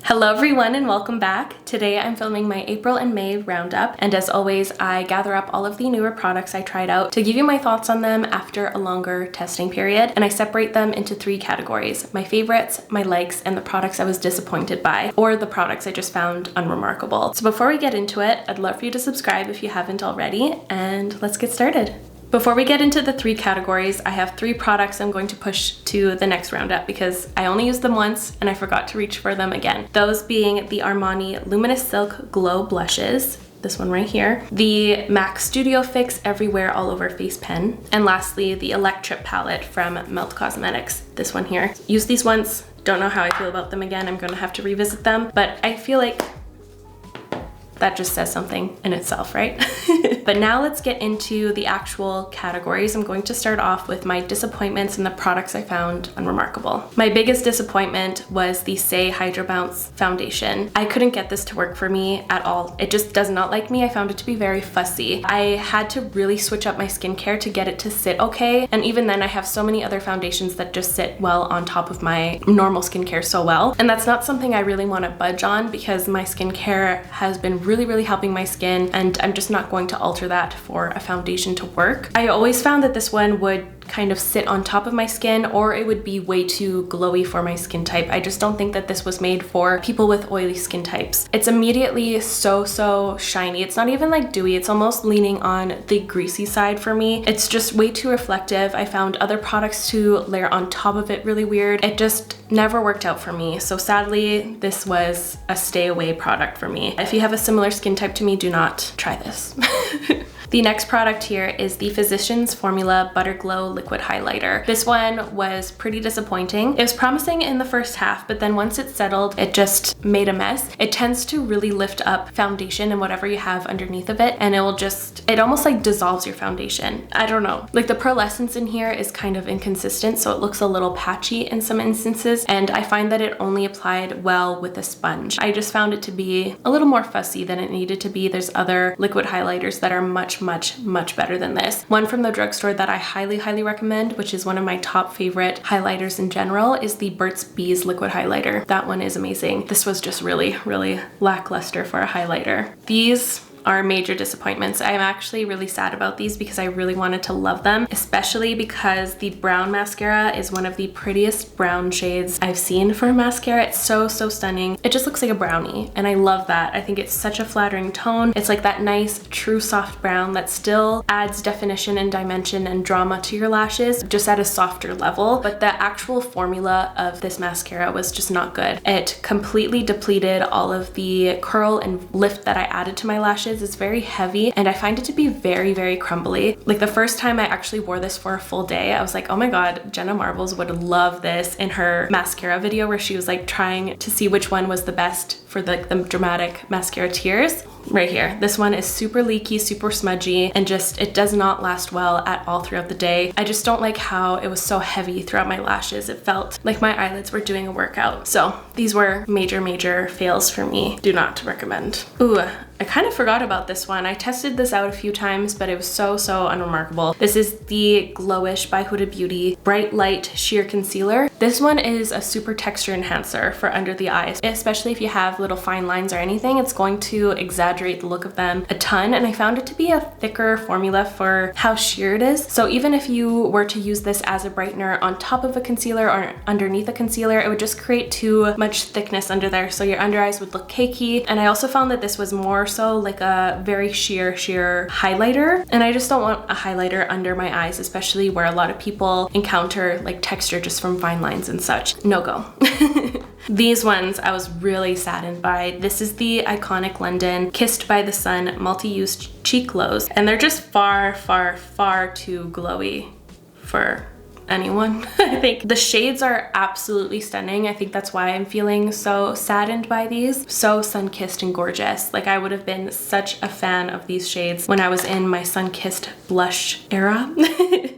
Hello everyone and welcome back. Today I'm filming my April and May roundup, and as always I gather up all of the newer products I tried out to give you my thoughts on them after a longer testing period, and I separate them into 3 categories: my favorites, my likes, and the products I was disappointed by, or the products I just found unremarkable. So before we get into it, I'd love for you to subscribe if you haven't already, and let's get started. Before we get into the 3 categories, I have 3 products I'm going to push to the next roundup because I only used them once and I forgot to reach for them again. Those being the Armani Luminous Silk Glow Blushes, this one right here, the MAC Studio Fix Everywhere All Over Face Pen, and lastly the Electrip palette from Melt Cosmetics, this one here. Used these once, don't know how I feel about them again. I'm gonna have to revisit them, but I feel like that just says something in itself, right? But now let's get into the actual categories. I'm going to start off with my disappointments and the products I found unremarkable. My biggest disappointment was the Saie Hydrobounce foundation. I couldn't get this to work for me at all. It just does not like me. I found it to be very fussy. I had to really switch up my skincare to get it to sit okay, and even then I have so many other foundations that just sit well on top of my normal skincare so well, and that's not something I really want to budge on because my skincare has been really helping my skin, and I'm just not going to alter that for a foundation to work. I always found that this one would kind of sit on top of my skin, or it would be way too glowy for my skin type. I just don't think that this was made for people with oily skin types. It's immediately so shiny. It's not even like dewy, it's almost leaning on the greasy side for me. It's just way too reflective. I found other products to layer on top of it really weird. It just never worked out for me. So sadly, this was a stay away product for me. If you have a similar skin type to me, do not try this. The next product here is the Physicians Formula Butter Glow Liquid Highlighter. This one was pretty disappointing. It was promising in the first half, but then once it settled, it just made a mess. It tends to really lift up foundation and whatever you have underneath of it, and it almost like dissolves your foundation. I don't know. Like the pearlescence in here is kind of inconsistent, so it looks a little patchy in some instances, and I find that it only applied well with a sponge. I just found it to be a little more fussy than it needed to be. There's other liquid highlighters that are much better than this. One from the drugstore that I highly recommend, which is one of my top favorite highlighters in general, is the Burt's Bees liquid highlighter. That one is amazing. This was just really lackluster for a highlighter. These are major disappointments. I'm actually really sad about these because I really wanted to love them, especially because the brown mascara is one of the prettiest brown shades I've seen for a mascara. It's so stunning. It just looks like a brownie, and I love that. I think it's such a flattering tone. It's like that nice, true soft brown that still adds definition and dimension and drama to your lashes, just at a softer level. But the actual formula of this mascara was just not good. It completely depleted all of the curl and lift that I added to my lashes. It's very heavy, and I find it to be very crumbly. Like the first time I actually wore this for a full day, I was like, oh my god, Jenna Marbles would love this in her mascara video where she was like trying to see which one was the best for the dramatic mascara tears. Right here, this one is super leaky, super smudgy, and just it does not last well at all throughout the day. I just don't like how it was so heavy throughout my lashes. It felt like my eyelids were doing a workout. So these were major fails for me. Do not recommend. Ooh, I kind of forgot about this one. I tested this out a few times, but it was so unremarkable. This is the Glowish by Huda Beauty Bright Light Sheer Concealer. This one is a super texture enhancer for under the eyes, especially if you have little fine lines or anything. It's going to exaggerate the look of them a ton, and I found it to be a thicker formula for how sheer it is. So even if you were to use this as a brightener on top of a concealer or underneath a concealer, it would just create too much thickness under there, so your under eyes would look cakey. And I also found that this was more so like a very sheer highlighter, and I just don't want a highlighter under my eyes, especially where a lot of people encounter like texture just from fine lines and such. No go. These ones I was really saddened by. This is the iconic London Kissed by the Sun multi-use cheek glows, and they're just far too glowy for anyone. I think the shades are absolutely stunning. I think that's why I'm feeling so saddened by these. So sun-kissed and gorgeous. Like I would have been such a fan of these shades when I was in my sun-kissed blush era.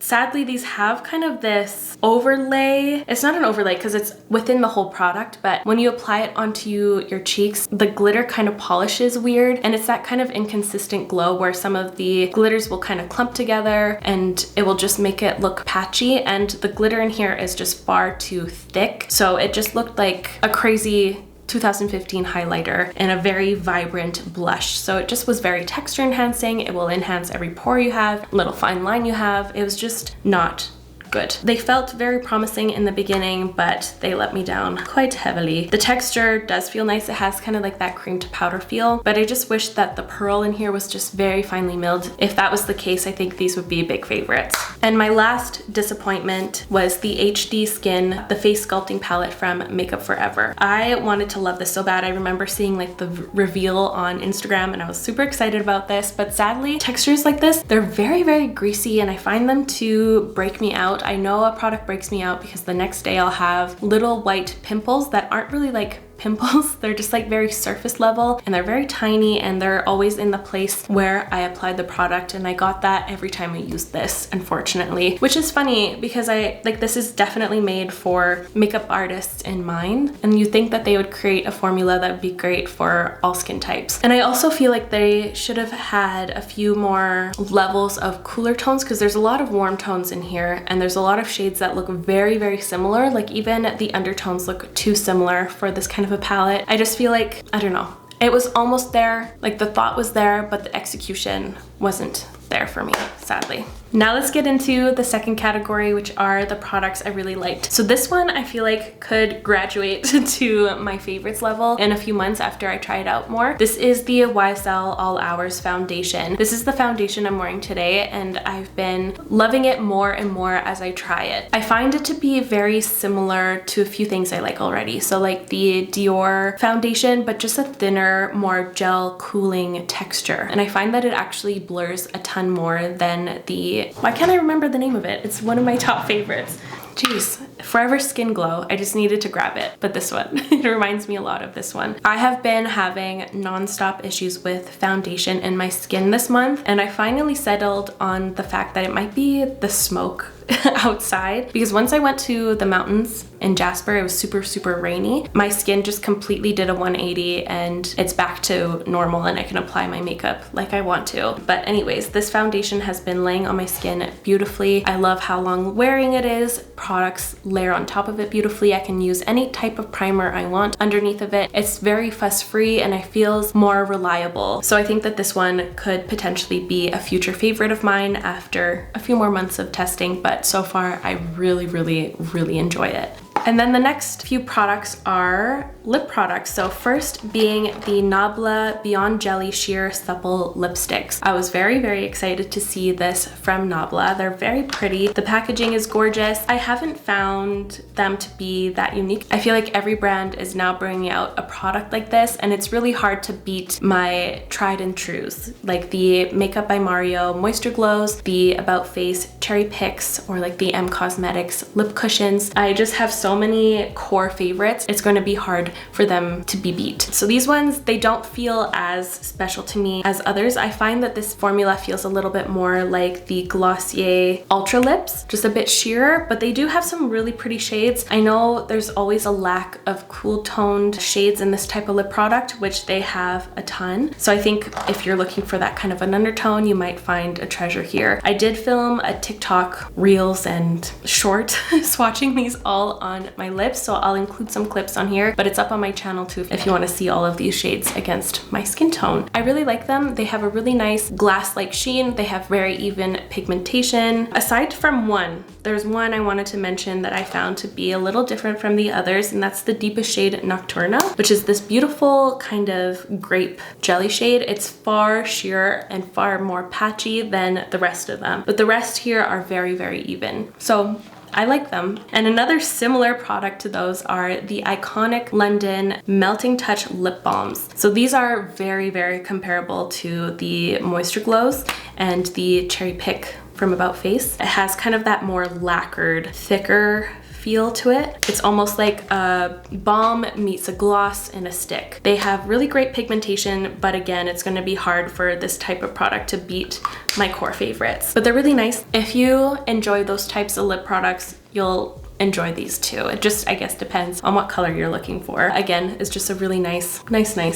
Sadly, these have kind of this overlay. It's not an overlay because it's within the whole product, but when you apply it onto your cheeks, the glitter kind of polishes weird, and it's that kind of inconsistent glow where some of the glitters will kind of clump together and it will just make it look patchy, and the glitter in here is just far too thick. So it just looked like a crazy 2015 highlighter in a very vibrant blush. So it just was very texture enhancing. It will enhance every pore you have, little fine line you have. It was just not good. They felt very promising in the beginning, but they let me down quite heavily. The texture does feel nice. It has kind of like that cream to powder feel, but I just wish that the pearl in here was just very finely milled. If that was the case, I think these would be big favorites. And my last disappointment was the HD Skin, the face sculpting palette from Makeup Forever. I wanted to love this so bad. I remember seeing like the reveal on Instagram and I was super excited about this, but sadly, textures like this, they're very, very greasy and I find them to break me out. I know a product breaks me out because the next day I'll have little white pimples that aren't really like pimples. They're just like very surface level and they're very tiny and they're always in the place where I applied the product, and I got that every time I used this, unfortunately, which is funny because this is definitely made for makeup artists in mind, and you think that they would create a formula that would be great for all skin types. And I also feel like they should have had a few more levels of cooler tones because there's a lot of warm tones in here and there's a lot of shades that look very, very similar. Like even the undertones look too similar for this kind of a palette. I just feel like, I don't know, it was almost there, like the thought was there, but the execution wasn't there for me, sadly. Now let's get into the second category, which are the products I really liked. So this one I feel like could graduate to my favorites level in a few months after I try it out more. This is the YSL All Hours foundation. This is the foundation I'm wearing today and I've been loving it more and more as I try it. I find it to be very similar to a few things I like already. So like the Dior foundation, but just a thinner, more gel cooling texture. And I find that it actually blurs a ton more than the, why can't I remember the name of it? It's one of my top favorites. Jeez, Forever Skin Glow. I just needed to grab it, but this one, it reminds me a lot of this one. I have been having non-stop issues with foundation in my skin this month, and I finally settled on the fact that it might be the smoke outside, because once I went to the mountains in Jasper, it was super, super rainy. My skin just completely did a 180 and it's back to normal and I can apply my makeup like I want to. But anyways, this foundation has been laying on my skin beautifully. I love how long wearing it is. Products layer on top of it beautifully. I can use any type of primer I want underneath of it. It's very fuss-free and it feels more reliable. So I think that this one could potentially be a future favorite of mine after a few more months of testing, but so far I really, really, really enjoy it. And then the next few products are lip products. So first being the Nabla Beyond Jelly Sheer Supple Lipsticks. I was very, very excited to see this from Nabla. They're very pretty. The packaging is gorgeous. I haven't found them to be that unique. I feel like every brand is now bringing out a product like this, and it's really hard to beat my tried and trues, like the Makeup by Mario Moisture Glows, the About Face Cherry Picks, or like the M Cosmetics lip cushions. I just have so many core favorites. It's going to be hard for them to be beat. So these ones, they don't feel as special to me as others. I find that this formula feels a little bit more like the Glossier Ultra Lips, just a bit sheerer, but they do have some really pretty shades. I know there's always a lack of cool toned shades in this type of lip product, which they have a ton. So I think if you're looking for that kind of an undertone, you might find a treasure here. I did film a TikTok reels and short swatching these all on my lips, so I'll include some clips on here, but it's up on my channel too if you want to see all of these shades against my skin tone. I really like them. They have a really nice glass-like sheen. They have very even pigmentation. Aside from one, there's one I wanted to mention that I found to be a little different from the others, and that's the deepest shade Nocturna, which is this beautiful kind of grape jelly shade. It's far sheerer and far more patchy than the rest of them, but the rest here are very, very even. So I like them. And another similar product to those are the iconic London Melting Touch Lip Balms. So these are very, very comparable to the Moisture Glows and the Cherry Pick from About Face. It has kind of that more lacquered, thicker feel to it. It's almost like a balm meets a gloss in a stick. They have really great pigmentation, but again, it's going to be hard for this type of product to beat my core favorites. But they're really nice. If you enjoy those types of lip products, you'll enjoy these too. It just, I guess, depends on what color you're looking for. Again, it's just a really nice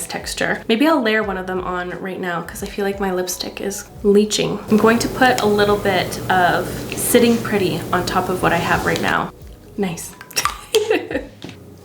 texture. Maybe I'll layer one of them on right now because I feel like my lipstick is leaching. I'm going to put a little bit of Sitting Pretty on top of what I have right now. Nice.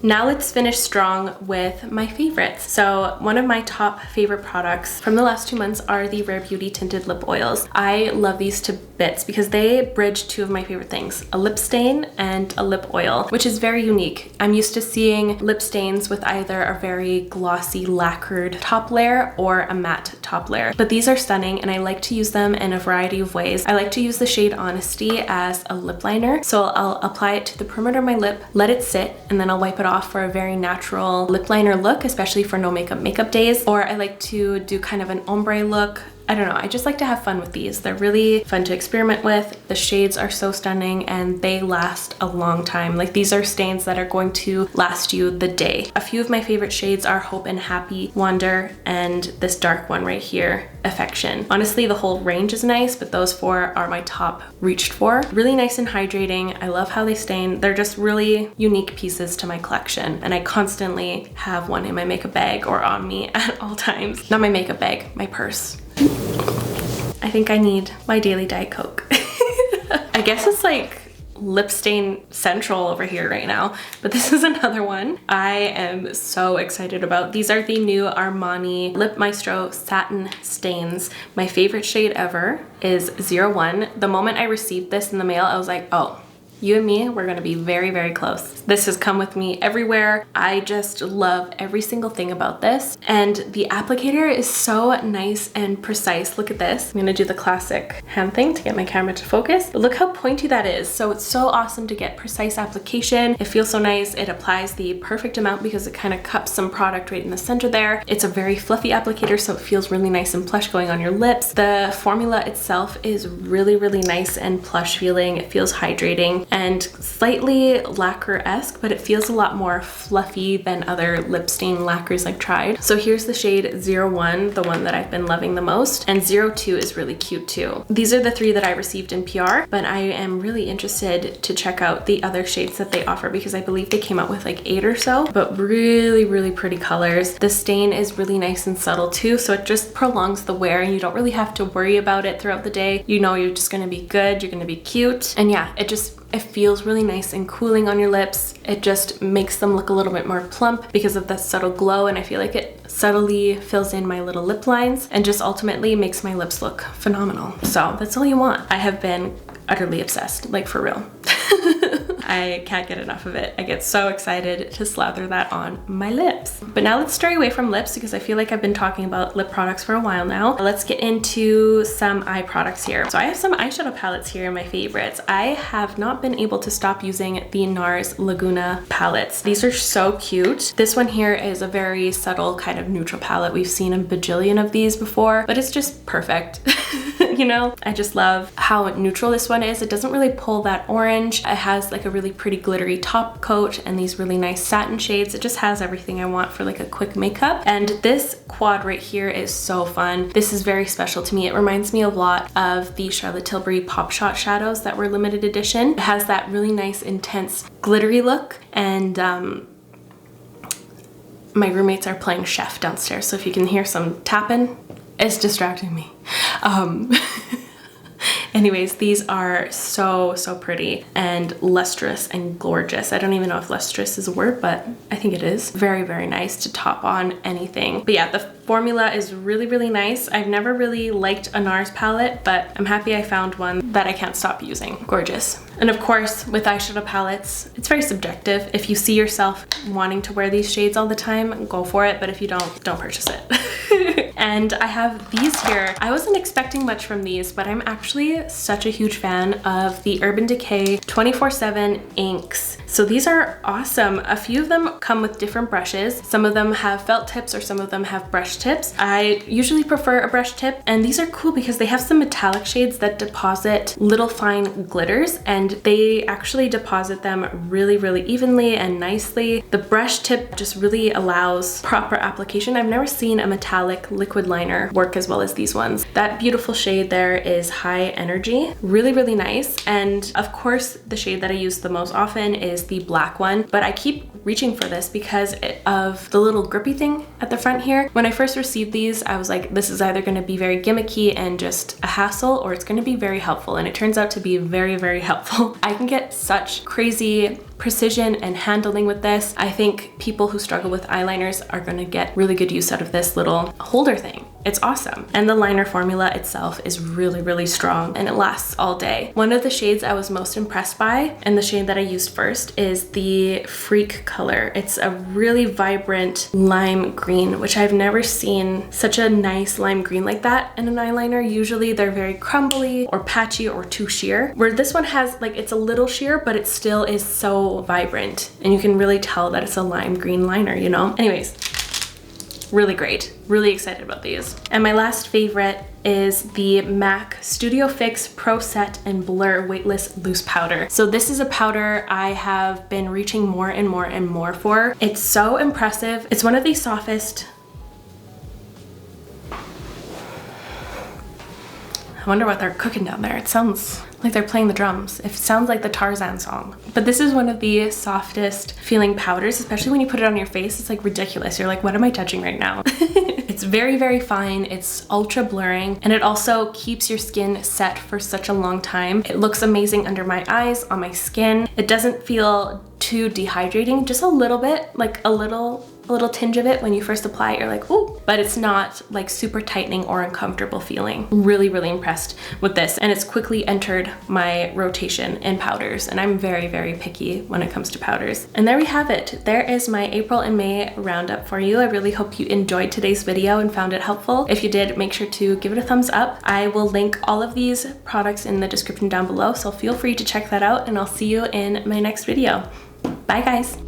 Now let's finish strong with my favorites. So one of my top favorite products from the last 2 months are the Rare Beauty Tinted Lip Oils. I love these to bits because they bridge two of my favorite things, a lip stain and a lip oil, which is very unique. I'm used to seeing lip stains with either a very glossy lacquered top layer or a matte top layer, but these are stunning and I like to use them in a variety of ways. I like to use the shade Honesty as a lip liner, so I'll apply it to the perimeter of my lip, let it sit, and then I'll wipe it off for a very natural lip liner look, especially for no makeup days. Or I like to do kind of an ombre look. I don't know, I just like to have fun with these. They're really fun to experiment with. The shades are so stunning and they last a long time. Like, these are stains that are going to last you the day. A few of my favorite shades are Hope and Happy, Wander, and this dark one right here, Affection. Honestly, the whole range is nice, but those four are my top reached for. Really nice and hydrating. I love how they stain. They're just really unique pieces to my collection, and I constantly have one in my makeup bag or on me at all times. Not my makeup bag, my purse. I think I need my daily Diet Coke. I guess it's like lip stain central over here right now, but this is another one I am so excited about. These are the new Armani Lip Maestro Satin Stains. My favorite shade ever is 01. The moment I received this in the mail, I was like, oh, you and me, we're gonna be very, very close. This has come with me everywhere. I just love every single thing about this. And the applicator is so nice and precise. Look at this. I'm gonna do the classic hand thing to get my camera to focus. But look how pointy that is. So it's so awesome to get precise application. It feels so nice. It applies the perfect amount because it kind of cups some product right in the center there. It's a very fluffy applicator, so it feels really nice and plush going on your lips. The formula itself is really, really nice and plush feeling. It feels hydrating and slightly lacquer-esque, but it feels a lot more fluffy than other lip stain lacquers I've tried. So here's the shade 01, the one that I've been loving the most, and 02 is really cute too. These are the three that I received in PR, but I am really interested to check out the other shades that they offer because I believe they came out with like 8 or so, but really, really pretty colors. The stain is really nice and subtle too, so it just prolongs the wear and you don't really have to worry about it throughout the day. You know you're just gonna be good, you're gonna be cute, and yeah, it feels really nice and cooling on your lips. It just makes them look a little bit more plump because of that subtle glow, and I feel like it subtly fills in my little lip lines and just ultimately makes my lips look phenomenal. So that's all you want. I have been utterly obsessed, like for real. I can't get enough of it. I get so excited to slather that on my lips. But now let's stray away from lips because I feel like I've been talking about lip products for a while now. Let's get into some eye products here. So I have some eyeshadow palettes here, my favorites. I have not been able to stop using the Nars Laguna palettes. These are so cute. This one here is a very subtle kind of neutral palette. We've seen a bajillion of these before, but it's just perfect. You know, I just love how neutral this one is. It doesn't really pull that orange. It has like a really pretty glittery top coat and these really nice satin shades. It just has everything I want for like a quick makeup. And this quad right here is so fun. This is very special to me. It reminds me a lot of the Charlotte Tilbury Pop Shot shadows that were limited edition. It has that really nice intense glittery look, and my roommates are playing chef downstairs, so if you can hear some tapping, it's distracting me. Anyways, these are so, so pretty and lustrous and gorgeous. I don't even know if lustrous is a word, but I think it is. Very, very nice to top on anything. But yeah, the formula is really, really nice. I've never really liked a Nars palette, but I'm happy I found one that I can't stop using. Gorgeous. And of course, with eyeshadow palettes, it's very subjective. If you see yourself wanting to wear these shades all the time, go for it. But if you don't purchase it. And I have these here. I wasn't expecting much from these, but I'm actually such a huge fan of the Urban Decay 24/7 inks. So these are awesome. A few of them come with different brushes. Some of them have felt tips or some of them have brush tips. I usually prefer a brush tip, and these are cool because they have some metallic shades that deposit little fine glitters, and they actually deposit them really, really evenly and nicely. The brush tip just really allows proper application. I've never seen a metallic liquid liner work as well as these ones. That beautiful shade there is High Energy. Really, really nice. And of course, the shade that I use the most often is the black one, but I keep reaching for this because of the little grippy thing at the front here. When I first received these, I was like, this is either going to be very gimmicky and just a hassle, or it's going to be very helpful, and it turns out to be very, very helpful. I can get such crazy precision and handling with this. I think people who struggle with eyeliners are gonna get really good use out of this little holder thing. It's awesome. And the liner formula itself is really, really strong and it lasts all day. One of the shades I was most impressed by, and the shade that I used first, is the Freak color. It's a really vibrant lime green, which I've never seen such a nice lime green like that in an eyeliner. Usually they're very crumbly or patchy or too sheer, where this one has like, it's a little sheer, but it still is so vibrant and you can really tell that it's a lime green liner, you know? Anyways, really great. Really excited about these. And my last favorite is the MAC Studio Fix Pro Set and Blur Weightless Loose Powder. So this is a powder I have been reaching more and more and more for. It's so impressive. It's one of the softest. I wonder what they're cooking down there. It sounds like they're playing the drums. It sounds like the Tarzan song. But this is one of the softest feeling powders, especially when you put it on your face. It's like ridiculous. You're like, what am I touching right now? It's very, very fine. It's ultra blurring, and it also keeps your skin set for such a long time. It looks amazing under my eyes, on my skin. It doesn't feel too dehydrating, just a little bit, like a little tinge of it when you first apply it, you're like, ooh, but it's not like super tightening or uncomfortable feeling. Really, really impressed with this. And it's quickly entered my rotation in powders, and I'm very, very picky when it comes to powders. And there we have it. There is my April and May roundup for you. I really hope you enjoyed today's video and found it helpful. If you did, make sure to give it a thumbs up. I will link all of these products in the description down below, so feel free to check that out, and I'll see you in my next video. Bye guys.